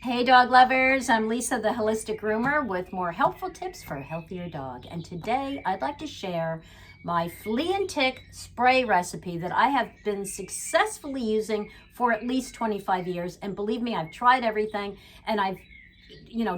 Hey dog lovers, I'm Lisa the Holistic Groomer with more helpful tips for a healthier dog. And today I'd like to share my flea and tick spray recipe that I have been successfully using for at least 25 years. And believe me, I've tried everything and I've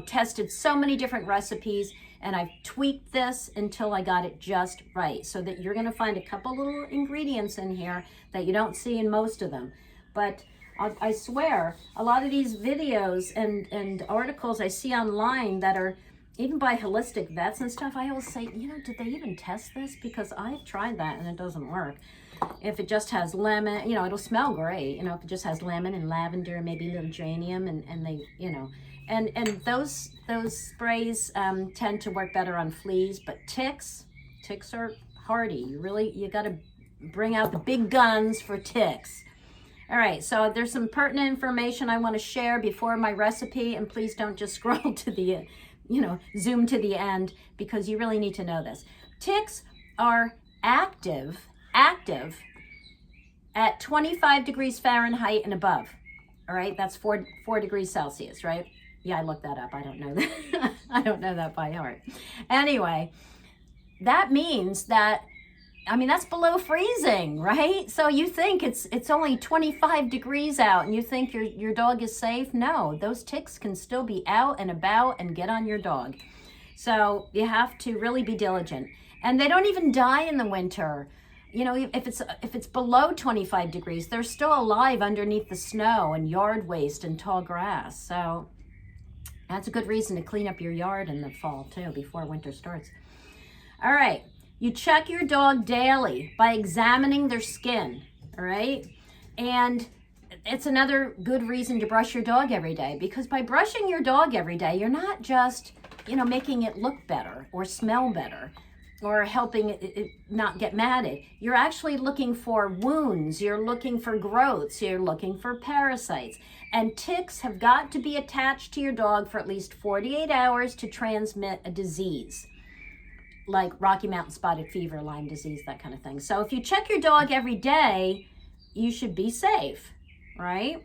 tested so many different recipes and I've tweaked this until I got it just right. So that you're gonna find a couple little ingredients in here that you don't see in most of them. But I swear, a lot of these videos and articles I see online that are even by holistic vets and stuff, I always say, did they even test this? Because I've tried that and it doesn't work. If it just has lemon, it'll smell great. If it just has lemon and lavender, maybe a little geranium, and they, and those sprays tend to work better on fleas, but ticks are hardy. You got to bring out the big guns for ticks. All right, so there's some pertinent information I want to share before my recipe, and please don't just scroll to the, zoom to the end, because you really need to know this. Ticks are active at 25 degrees Fahrenheit and above. All right, that's 4 degrees Celsius, right? Yeah, I looked that up. I don't know that. I don't know that by heart. Anyway, that means that that's below freezing, right? So you think it's only 25 degrees out and you think your dog is safe? No, those ticks can still be out and about and get on your dog. So you have to really be diligent. And they don't even die in the winter. If it's below 25 degrees, they're still alive underneath the snow and yard waste and tall grass. So that's a good reason to clean up your yard in the fall too, before winter starts. All right. You check your dog daily by examining their skin, all right? And it's another good reason to brush your dog every day, because by brushing your dog every day, you're not just, making it look better or smell better or helping it not get matted. You're actually looking for wounds, you're looking for growths, you're looking for parasites. And ticks have got to be attached to your dog for at least 48 hours to transmit a disease, like Rocky Mountain spotted fever, Lyme disease, that kind of thing. So if you check your dog every day, you should be safe, right?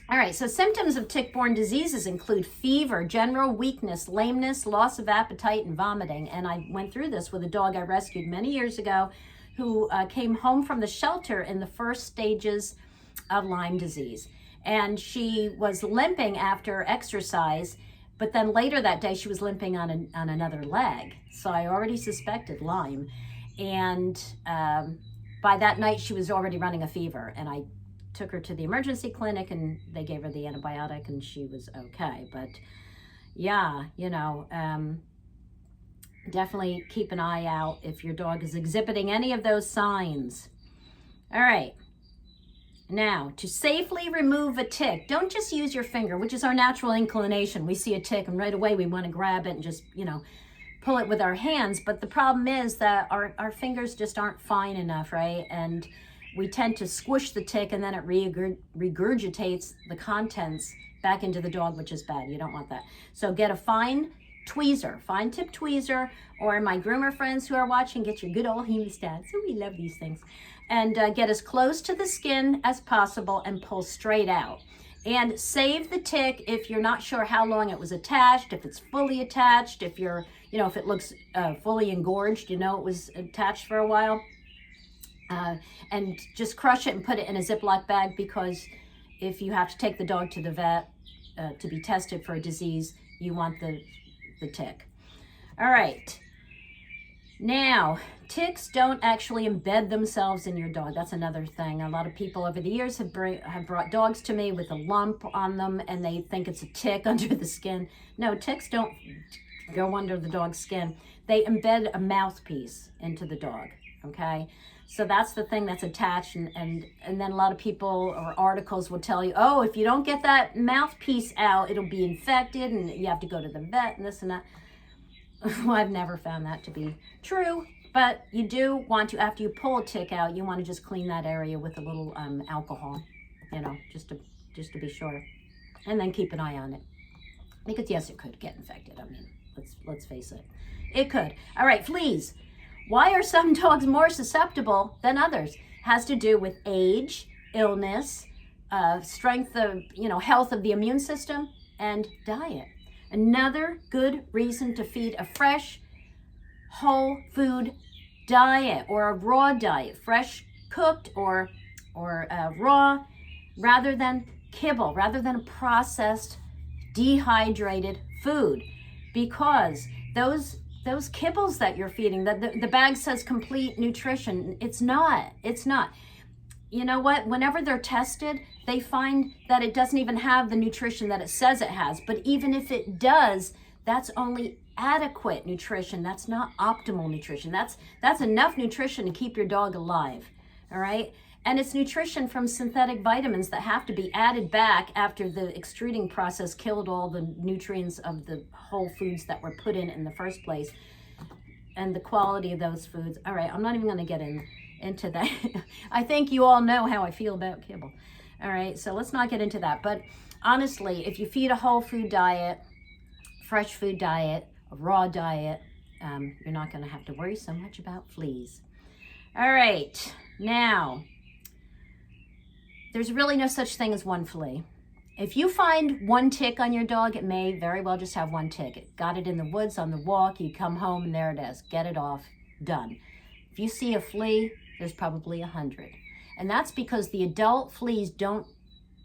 All right, so symptoms of tick-borne diseases include fever, general weakness, lameness, loss of appetite, and vomiting. And I went through this with a dog I rescued many years ago who came home from the shelter in the first stages of Lyme disease. And she was limping after exercise, but then later that day, she was limping on another leg. So I already suspected Lyme. And by that night, she was already running a fever. And I took her to the emergency clinic and they gave her the antibiotic and she was okay. But yeah, definitely keep an eye out if your dog is exhibiting any of those signs. All right. Now, to safely remove a tick, don't just use your finger, which is our natural inclination. We see a tick and right away we want to grab it and just, pull it with our hands. But the problem is that our fingers just aren't fine enough, right? And we tend to squish the tick and then it regurgitates the contents back into the dog, which is bad. You don't want that. So get a fine tip tweezer, or my groomer friends who are watching, get your good old hemostats. Oh, we love these things. And get as close to the skin as possible and pull straight out. And save the tick if you're not sure how long it was attached, if it's fully attached, if if it looks fully engorged, it was attached for a while. And just crush it and put it in a Ziploc bag, because if you have to take the dog to the vet to be tested for a disease, you want the tick. All right. Now, ticks don't actually embed themselves in your dog. That's another thing. A lot of people over the years have brought dogs to me with a lump on them and they think it's a tick under the skin. No, ticks don't go under the dog's skin. They embed a mouthpiece into the dog, okay? So that's the thing that's attached, and then a lot of people or articles will tell you, oh, if you don't get that mouthpiece out, it'll be infected and you have to go to the vet and this and that. Well, I've never found that to be true, but you do want to, after you pull a tick out, you want to just clean that area with a little alcohol, just to be sure, and then keep an eye on it, because yes, it could get infected. Let's face it, it could. All right, fleas. Why are some dogs more susceptible than others? Has to do with age, illness, strength of, health of the immune system. and diet. Another good reason to feed a fresh, whole food diet or a raw diet, fresh cooked or raw, rather than kibble, rather than processed, dehydrated food, because those kibbles that you're feeding, the bag says complete nutrition. It's not. You know what? Whenever they're tested, they find that it doesn't even have the nutrition that it says it has. But even if it does, that's only adequate nutrition. That's not optimal nutrition. That's enough nutrition to keep your dog alive. All right? And it's nutrition from synthetic vitamins that have to be added back after the extruding process killed all the nutrients of the whole foods that were put in the first place, and the quality of those foods. All right, I'm not even going to get into that. I think you all know how I feel about kibble. All right, so let's not get into that. But honestly, if you feed a whole food diet, fresh food diet, a raw diet, you're not going to have to worry so much about fleas. All right, now, there's really no such thing as one flea. If you find one tick on your dog, it may very well just have one tick. It got it in the woods on the walk, you come home and there it is. Get it off, done. If you see a flea, there's probably 100. And that's because the adult fleas don't,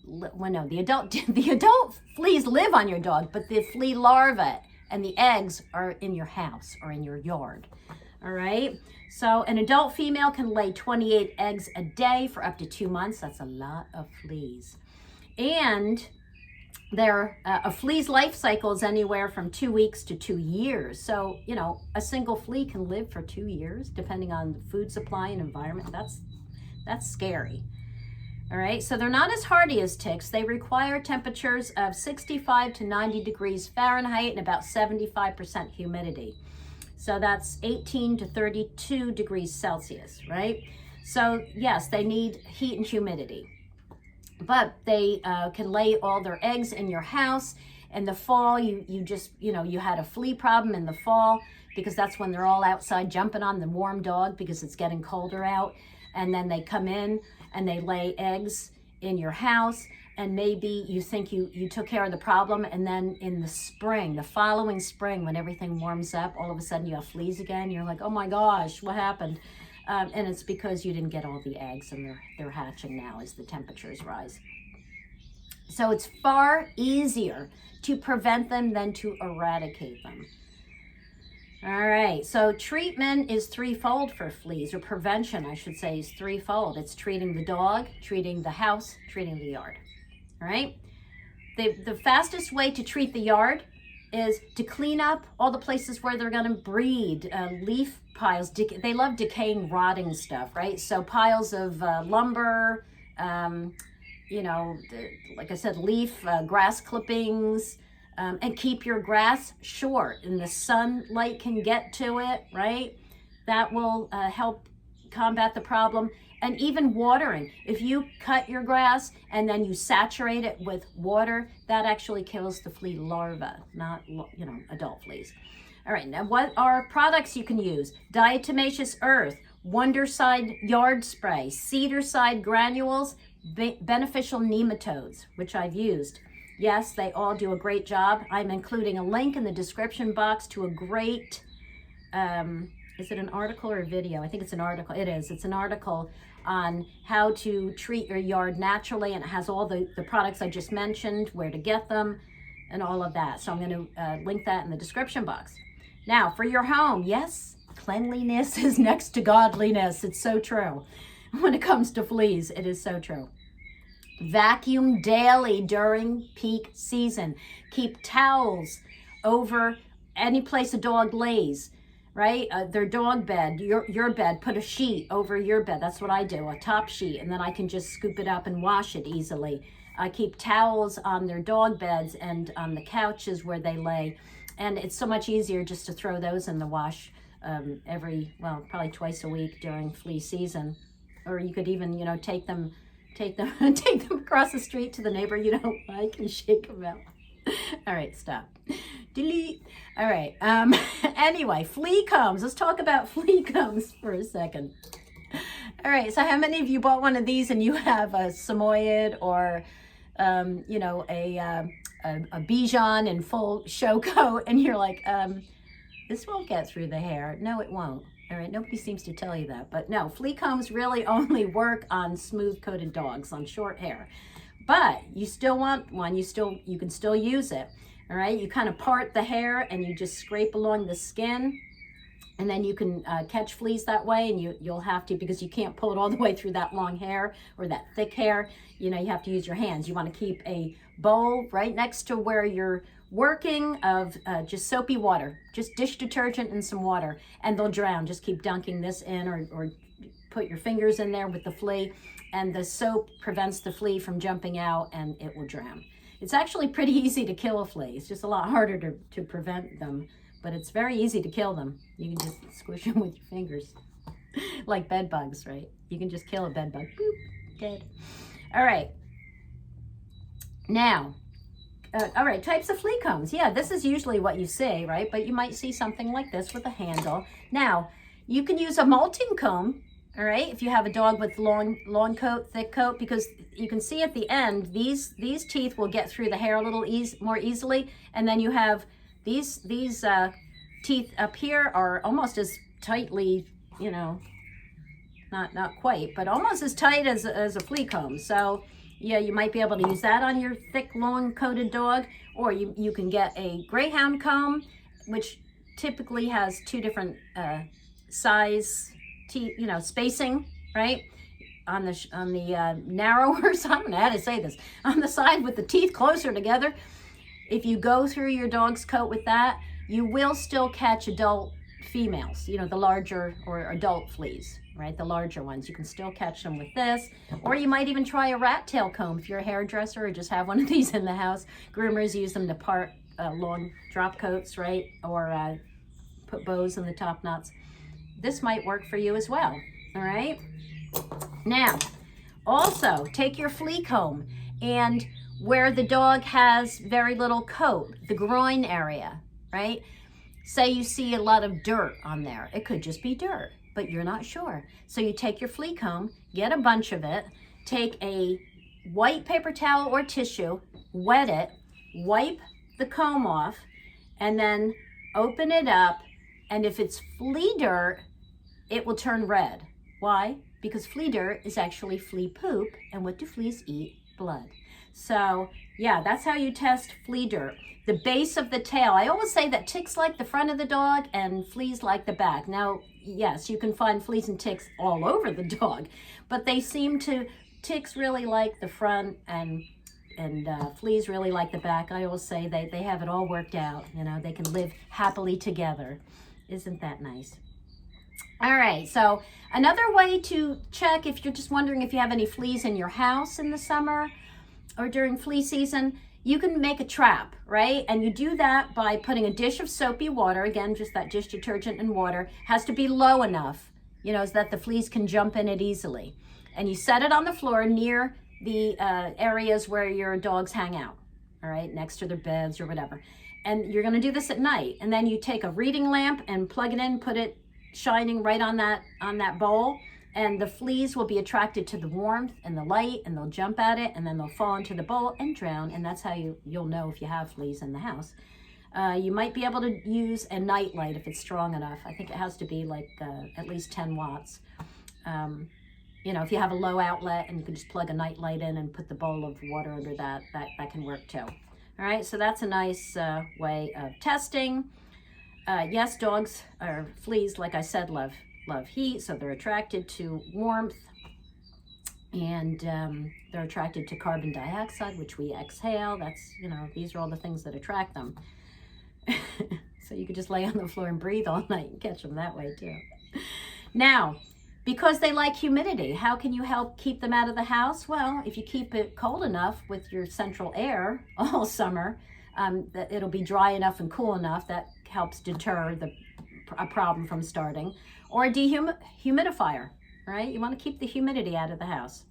well no, the adult fleas live on your dog, but the flea larvae and the eggs are in your house or in your yard. All right, so an adult female can lay 28 eggs a day for up to 2 months. That's a lot of fleas. And a flea's life cycle is anywhere from 2 weeks to 2 years. So, you know, a single flea can live for 2 years, depending on the food supply and environment. That's scary. All right, so they're not as hardy as ticks. They require temperatures of 65 to 90 degrees Fahrenheit and about 75% humidity. So that's 18 to 32 degrees Celsius, right? So yes, they need heat and humidity, but they can lay all their eggs in your house. In the fall, you had a flea problem in the fall because that's when they're all outside jumping on the warm dog because it's getting colder out. And then they come in and they lay eggs in your house. And maybe you think you took care of the problem, and then in the spring, the following spring, when everything warms up, all of a sudden you have fleas again. You're like, oh my gosh, what happened? And it's because you didn't get all the eggs, and they're hatching now as the temperatures rise. So it's far easier to prevent them than to eradicate them. All right, so treatment is threefold for fleas, or prevention, I should say, is threefold. It's treating the dog, treating the house, treating the yard. All right, the fastest way to treat the yard is to clean up all the places where they're going to breed. Leaf piles, they love decaying, rotting stuff, right? So piles of lumber, like I said, leaf, grass clippings, and keep your grass short and the sunlight can get to it, right? That will help combat the problem. And even watering. If you cut your grass and then you saturate it with water, that actually kills the flea larva, not, adult fleas. All right, now what are products you can use? Diatomaceous earth, Wonderside yard spray, cedar side granules, beneficial nematodes, which I've used. Yes, they all do a great job. I'm including a link in the description box to a great, is it an article or a video? I think it's an article. It is. It's an article on how to treat your yard naturally, and it has all the products I just mentioned, where to get them, and all of that. So I'm going to link that in the description box. Now, for your home, yes, cleanliness is next to godliness. It's so true. When it comes to fleas, it is so true. Vacuum daily during peak season. Keep towels over any place a dog lays, right? Their dog bed, your bed, put a sheet over your bed. That's what I do, a top sheet, and then I can just scoop it up and wash it easily. I keep towels on their dog beds and on the couches where they lay, and it's so much easier just to throw those in the wash probably twice a week during flea season. Or you could even, take them across the street to the neighbor you don't like and shake them out. All right, stop. Delete. All right. Anyway, flea combs. Let's talk about flea combs for a second. All right. So how many of you bought one of these and you have a Samoyed or, a a Bichon in full show coat, and you're like, this won't get through the hair. No, it won't. All right, nobody seems to tell you that. But no, flea combs really only work on smooth-coated dogs, on short hair. But you still want one, you can still use it. All right, you kind of part the hair and you just scrape along the skin, and then you can catch fleas that way. And you'll have to, because you can't pull it all the way through that long hair or that thick hair. You know, you have to use your hands. You want to keep a bowl right next to where you're working of just soapy water, just dish detergent and some water, and they'll drown. Just keep dunking this in, or put your fingers in there with the flea, and the soap prevents the flea from jumping out, and it will drown. It's actually pretty easy to kill a flea. It's just a lot harder to prevent them, but it's very easy to kill them. You can just squish them with your fingers, like bed bugs, right? You can just kill a bed bug. Boop, dead. All right. Now, all right, types of flea combs. Yeah, this is usually what you see, right? But you might see something like this with a handle. Now, you can use a molting comb, all right, if you have a dog with long coat, thick coat, because you can see at the end, these teeth will get through the hair a little more easily. And then you have these teeth up here are almost as tightly, you know, not quite, but almost as tight as a flea comb. So yeah, you might be able to use that on your thick, long-coated dog, or you can get a greyhound comb, which typically has two different size teeth, you know, spacing, right? On the narrower side, I don't know how to say this, on the side with the teeth closer together. If you go through your dog's coat with that, you will still catch adult females, you know, the larger or adult fleas, right? The larger ones. You can still catch them with this, or you might even try a rat tail comb if you're a hairdresser, or just have one of these in the house. Groomers use them to part long drop coats, right? Or put bows in the top knots. This might work for you as well, all right? Now, also take your flea comb, and where the dog has very little coat, the groin area, right? Say you see a lot of dirt on there. It could just be dirt, but you're not sure. So you take your flea comb, get a bunch of it, take a white paper towel or tissue, wet it, wipe the comb off, and then open it up. And if it's flea dirt, it will turn red. Why? Because flea dirt is actually flea poop, and what do fleas eat? Blood. So yeah, that's how you test flea dirt. The base of the tail. I always say that ticks like the front of the dog and fleas like the back. Now, yes, you can find fleas and ticks all over the dog, but they seem to, ticks really like the front, and fleas really like the back. I always say they have it all worked out. You know, they can live happily together. Isn't that nice? All right, so another way to check if you're just wondering if you have any fleas in your house in the summer or during flea season, you can make a trap, right? And you do that by putting a dish of soapy water, again, just that dish detergent and water, has to be low enough, you know, so that the fleas can jump in it easily. And you set it on the floor near the areas where your dogs hang out, all right, next to their beds or whatever. And you're gonna do this at night. And then you take a reading lamp and plug it in, put it shining right on that bowl, and the fleas will be attracted to the warmth and the light, and they'll jump at it, and then they'll fall into the bowl and drown. And that's how you'll know if you have fleas in the house. You might be able to use a night light if it's strong enough. I think it has to be like at least 10 watts. You know, if you have a low outlet, and you can just plug a night light in and put the bowl of water under that can work too. All right, so that's a nice way of testing. Yes, dogs or fleas, like I said, love heat, so they're attracted to warmth, and they're attracted to carbon dioxide, which we exhale. That's, you know, these are all the things that attract them. So you could just lay on the floor and breathe all night and catch them that way too. Now, because they like humidity, how can you help keep them out of the house? Well, if you keep it cold enough with your central air all summer, that it'll be dry enough and cool enough, that helps deter a problem from starting. Or a dehumidifier, right? You want to keep the humidity out of the house.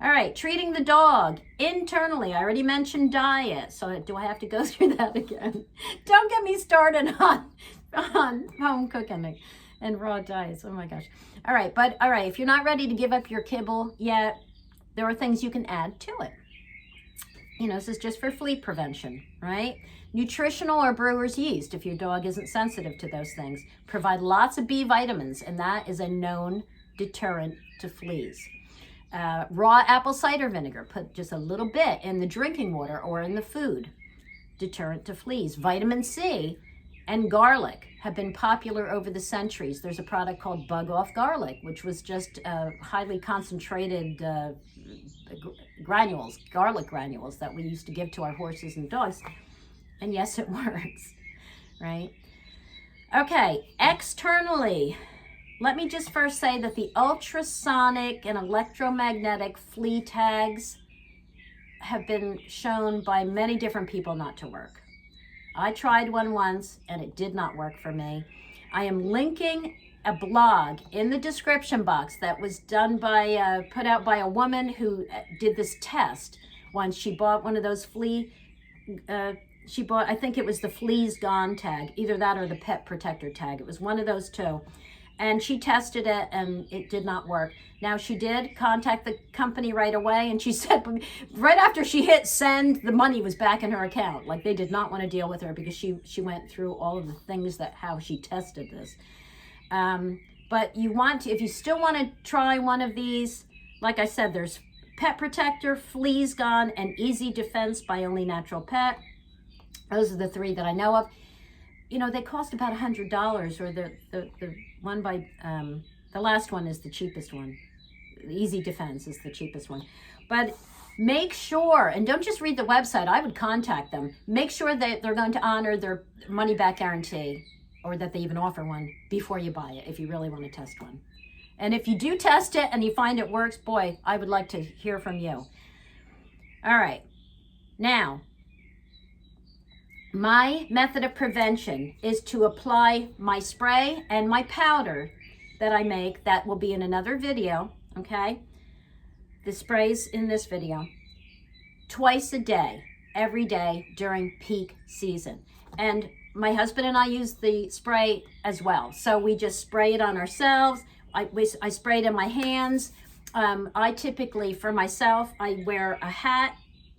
All right, treating the dog internally. I already mentioned diet, so do I have to go through that again? Don't get me started on home cooking and raw diets. Oh my gosh. All right, if you're not ready to give up your kibble yet, there are things you can add to it. You know, this is just for flea prevention, right? Nutritional or brewer's yeast, if your dog isn't sensitive to those things. Provide lots of B vitamins, and that is a known deterrent to fleas. Raw apple cider vinegar, put just a little bit in the drinking water or in the food. Deterrent to fleas. Vitamin C and garlic have been popular over the centuries. There's a product called Bug Off Garlic, which was just highly concentrated garlic granules that we used to give to our horses and dogs. And yes, it works, right? Okay, externally, let me just first say that the ultrasonic and electromagnetic flea tags have been shown by many different people not to work. I tried one once and it did not work for me. I am linking a blog in the description box that was done by, put out by a woman who did this test once. She bought one of those flea, I think it was the Flea's Gone tag, either that or the Pet Protector tag. It was one of those two. And she tested it and it did not work. Now she did contact the company right away, and she said right after she hit send, the money was back in her account. Like, they did not want to deal with her because she went through all of the things that how she tested this. But you want to, if you still want to try one of these, like I said, there's Pet Protector, Flea's Gone, and Easy Defense by Only Natural Pet. Those are the three that I know of. You know, they cost about $100, or the one by, the last one is the cheapest one. Easy Defense is the cheapest one. But make sure, and don't just read the website, I would contact them. Make sure that they're going to honor their money back guarantee, or that they even offer one before you buy it, if you really want to test one. And if you do test it and you find it works, boy, I would like to hear from you. All right, now, my method of prevention is to apply my spray and my powder that I make. That will be in another video, okay? The spray's in this video. Twice a day, every day during peak season. And my husband and I use the spray as well. So we just spray it on ourselves. I spray it in my hands. I typically, for myself, I wear a hat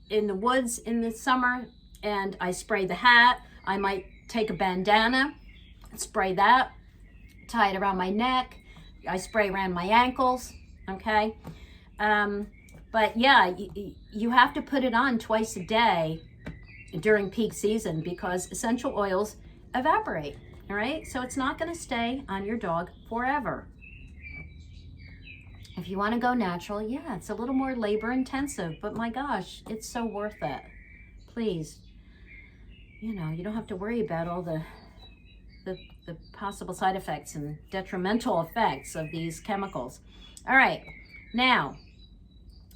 in the woods in the summer, and I spray the hat. I might take a bandana, spray that, tie it around my neck. I spray around my ankles, okay? But yeah, you have to put it on twice a day during peak season, because essential oils evaporate, all right? So it's not gonna stay on your dog forever. If you wanna go natural, yeah, it's a little more labor intensive, but my gosh, it's so worth it. Please. You know, you don't have to worry about all the possible side effects and detrimental effects of these chemicals. All right, now,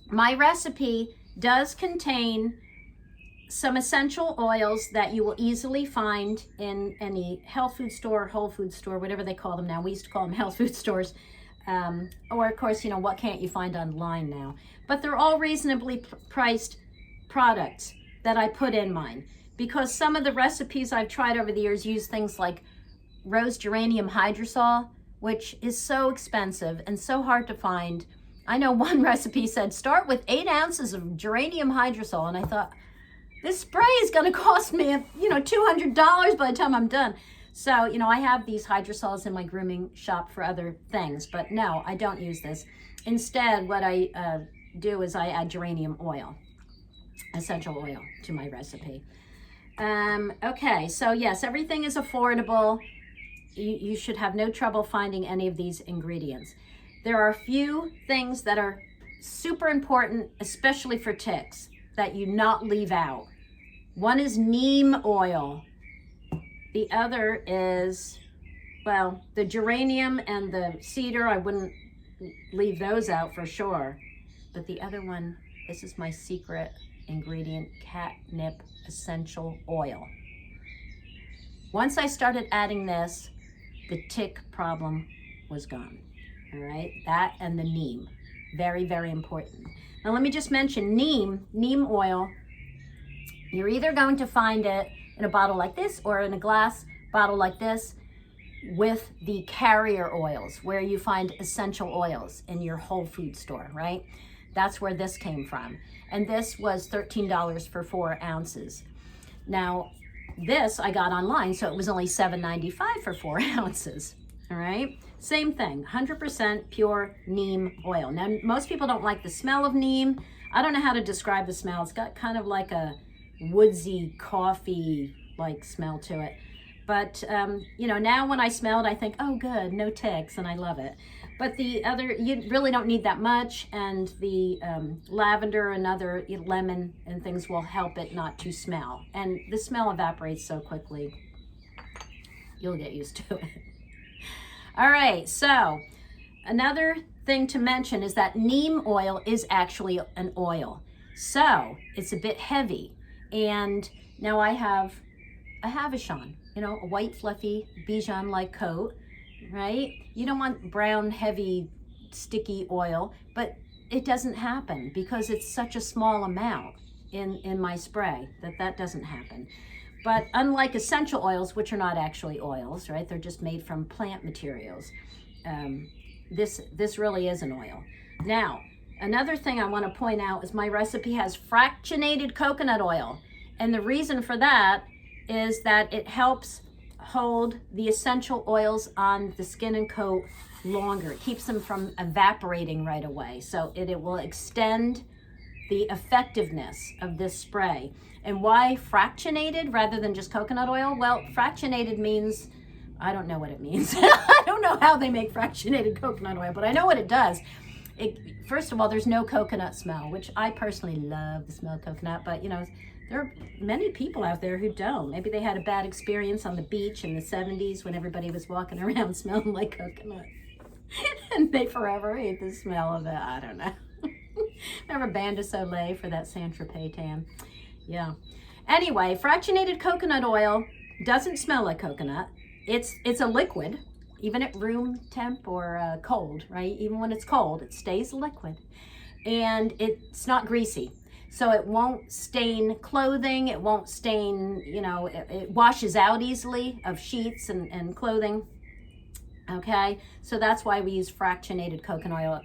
my recipe does contain some essential oils that you will easily find in any health food store, whole food store, whatever they call them now. We used to call them health food stores. Or of course, you know, what can't you find online now? But they're all reasonably priced products that I put in mine, because some of the recipes I've tried over the years use things like rose geranium hydrosol, which is so expensive and so hard to find. I know one recipe said start with 8 ounces of geranium hydrosol, and I thought, this spray is going to cost me, you know, $200 by the time I'm done. So, you know, I have these hydrosols in my grooming shop for other things, but no, I don't use this. Instead, what I do is I add geranium oil, essential oil, to my recipe. Okay, so yes, everything is affordable. You should have no trouble finding any of these ingredients. There are a few things that are super important, especially for ticks, that you not leave out. One is neem oil. The other is, well, the geranium and the cedar, I wouldn't leave those out for sure. But the other one, this is my secret ingredient, catnip essential oil. Once I started adding this, the tick problem was gone. All right, that and the neem, very, very important. Now let me just mention neem oil. You're either going to find it in a bottle like this or in a glass bottle like this with the carrier oils, where you find essential oils in your whole food store, right? That's where this came from. And this was $13 for 4 ounces. Now, this I got online, so it was only $7.95 for 4 ounces. All right, same thing, 100% pure neem oil. Now, most people don't like the smell of neem. I don't know how to describe the smell. It's got kind of like a woodsy, coffee-like smell to it. But, you know, now when I smell it, I think, oh, good, no ticks, and I love it. But the other, you really don't need that much, and the lavender and other lemon and things will help it not to smell. And the smell evaporates so quickly, you'll get used to it. All right, so another thing to mention is that neem oil is actually an oil. So it's a bit heavy. And now I have a Havishon, you know, a white fluffy Bijan-like coat, right? You don't want brown, heavy, sticky oil, but it doesn't happen because it's such a small amount in my spray that doesn't happen. But unlike essential oils, which are not actually oils, right? They're just made from plant materials. This really is an oil. Now, another thing I want to point out is my recipe has fractionated coconut oil. And the reason for that is that it helps hold the essential oils on the skin and coat longer. It keeps them from evaporating right away. So it will extend the effectiveness of this spray. And why fractionated rather than just coconut oil? Well, fractionated means, I don't know what it means. I don't know how they make fractionated coconut oil, but I know what it does. First of all, there's no coconut smell, which I personally love the smell of coconut, but you know, there are many people out there who don't. Maybe they had a bad experience on the beach in the 70s when everybody was walking around smelling like coconut. And they forever hate the smell of it. I don't know. Remember Bain de Soleil for that Saint-Tropez tan? Yeah. Anyway, fractionated coconut oil doesn't smell like coconut. It's a liquid, even at room temp or cold, right? Even when it's cold, it stays liquid. And it's not greasy. So it won't stain clothing. It won't stain, you know, it washes out easily of sheets and clothing. Okay, so that's why we use fractionated coconut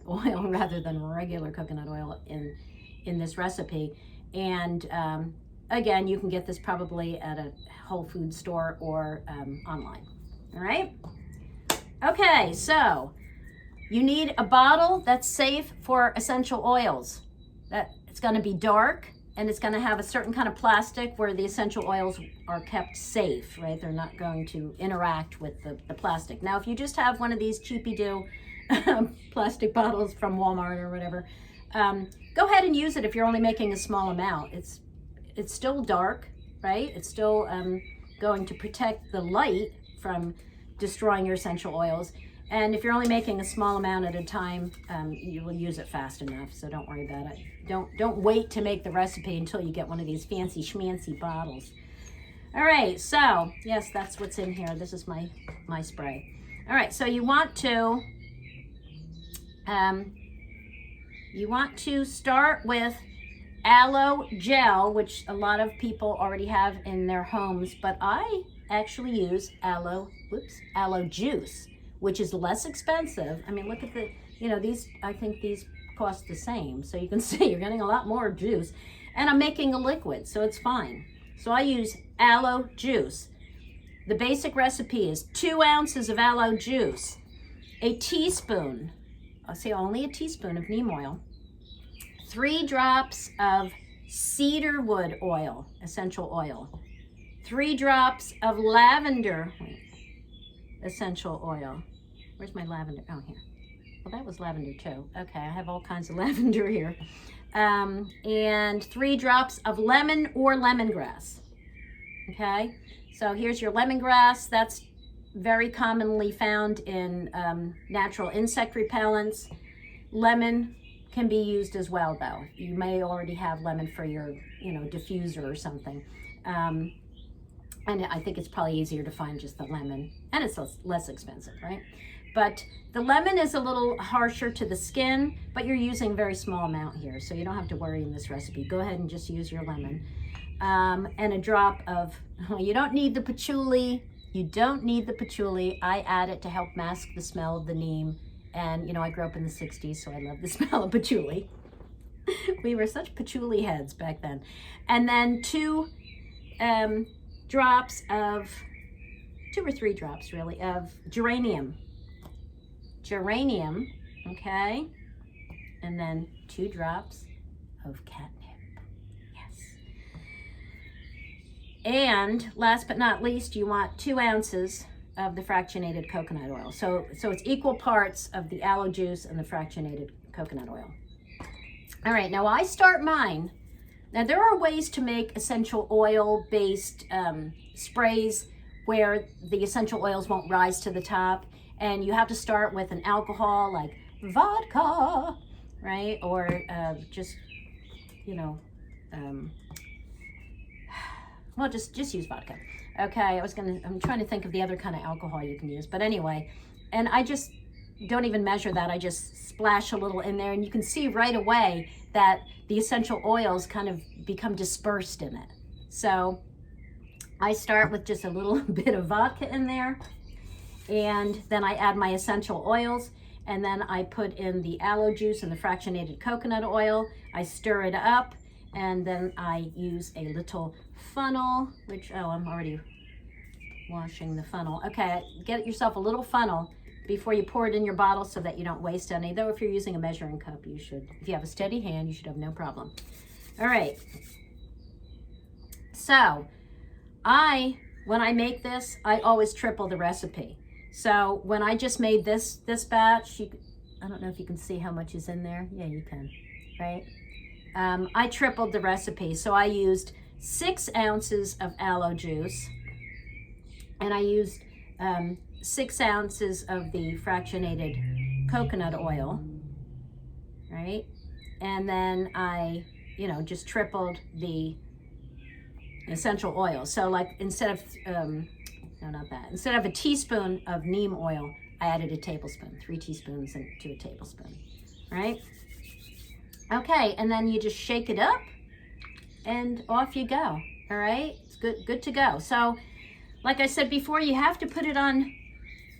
oil rather than regular coconut oil in this recipe. And again, you can get this probably at a Whole Food store or online. All right. Okay, so you need a bottle that's safe for essential oils. That it's going to be dark and it's going to have a certain kind of plastic where the essential oils are kept safe, right? They're not going to interact with the plastic. Now, if you just have one of these cheapy-do plastic bottles from Walmart or whatever, go ahead and use it if you're only making a small amount. It's still dark, right? It's still going to protect the light from destroying your essential oils. And if you're only making a small amount at a time, you will use it fast enough, so don't worry about it. Don't wait to make the recipe until you get one of these fancy schmancy bottles. All right, so yes, that's what's in here. This is my spray. All right, so you want to start with aloe gel, which a lot of people already have in their homes, but I actually use aloe juice, which is less expensive. I mean, look at the, you know, these, I think these cost the same. So you can see you're getting a lot more juice. And I'm making a liquid, so it's fine. So I use aloe juice. The basic recipe is 2 ounces of aloe juice, a teaspoon, I'll say only a teaspoon of neem oil, 3 drops of cedar wood oil, essential oil, 3 drops of lavender, essential oil. Where's my lavender? Oh, here. Well, that was lavender too. Okay, I have all kinds of lavender here. And 3 drops of lemon or lemongrass. Okay, so here's your lemongrass. That's very commonly found in natural insect repellents. Lemon can be used as well, though. You may already have lemon for your, you know, diffuser or something. And I think it's probably easier to find just the lemon, and it's less expensive, right? But the lemon is a little harsher to the skin, but you're using a very small amount here, so you don't have to worry in this recipe. Go ahead and just use your lemon. And a drop of, you don't need the patchouli. You don't need the patchouli. I add it to help mask the smell of the neem. And, you know, I grew up in the 60s, so I love the smell of patchouli. We were such patchouli heads back then. And then 2 drops of, 2 or 3 drops really, of geranium. Geranium, okay? And then 2 drops of catnip. Yes. And last but not least, you want 2 ounces of the fractionated coconut oil. So it's equal parts of the aloe juice and the fractionated coconut oil. All right, now I start mine. Now there are ways to make essential oil based sprays where the essential oils won't rise to the top, and you have to start with an alcohol like vodka, right? Or just, you know, well, just use vodka. Okay, I'm trying to think of the other kind of alcohol you can use, but anyway, and I just don't even measure that. I just splash a little in there, and you can see right away that the essential oils kind of become dispersed in it. So I start with just a little bit of vodka in there, and then I add my essential oils, and then I put in the aloe juice and the fractionated coconut oil. I stir it up, and then I use a little funnel, which, oh, I'm already washing the funnel. Okay, get yourself a little funnel before you pour it in your bottle so that you don't waste any. Though if you're using a measuring cup, you should. If you have a steady hand, you should have no problem. All right. So when I make this, I always triple the recipe. So when I just made this batch, I don't know if you can see how much is in there. Yeah, you can, right? I tripled the recipe. So I used 6 ounces of aloe juice, and I used 6 ounces of the fractionated coconut oil, right? And then I, you know, just tripled the essential oil. So like instead of, no, not that. Instead of a teaspoon of neem oil, I added a tablespoon, 3 teaspoons to a tablespoon, right? Okay, and then you just shake it up and off you go, all right? It's good to go. So like I said before, you have to put it on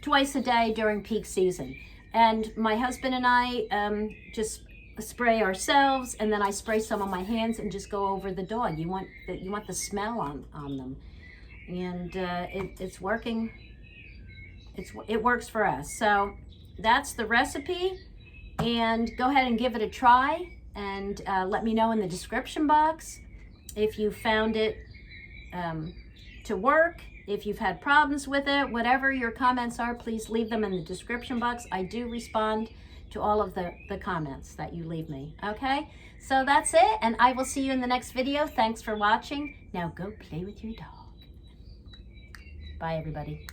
twice a day during peak season. And my husband and I just spray ourselves, and then I spray some on my hands and just go over the dog. You want the smell on them, and it's working. It works for us. So that's the recipe, and go ahead and give it a try, and let me know in the description box if you found it to work. If you've had problems with it, whatever your comments are, please leave them in the description box. I do respond to all of the comments that you leave me, okay? So that's it, and I will see you in the next video. Thanks for watching. Now go play with your dog. Bye, everybody.